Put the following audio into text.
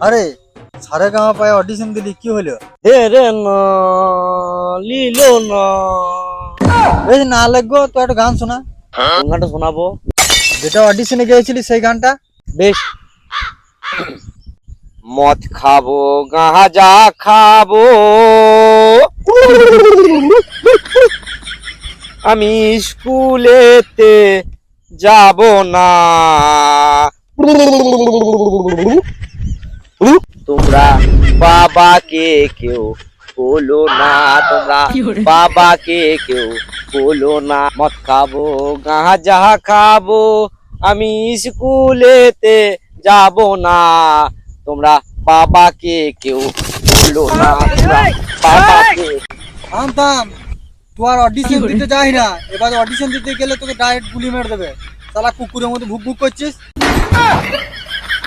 আরে সারে গামা পায়ে অডিশন দিলি, কি হলো? হে রে না লিলো না। বেশ না লাগবো তো একটা গান শোনা। কোন গানটা শোনাবো? যেটা অডিশনে গিয়েছিলি সেই গানটা। বেশ। মদ খাবো গাঁজা খাবো, আমি স্কুলেতে যাব না। তোমরা বাবাকে কেউ বলো না, তোমরা বাবাকে কেউ বলো না। মদ খাবো গাঁজা খাবো, আমি স্কুলেতে যাব না। তোমরা বাবাকে কেউ বলো না, তোমরা বাবাকে। থাম থাম, তুই আর অডিশন দিতে যাই না। এবার অডিশন দিতে গেলে তোকে ডাইরেক্ট গুলি মেরে দেবে। শালা কুকুরের মতো ভুক ভুক করছিস।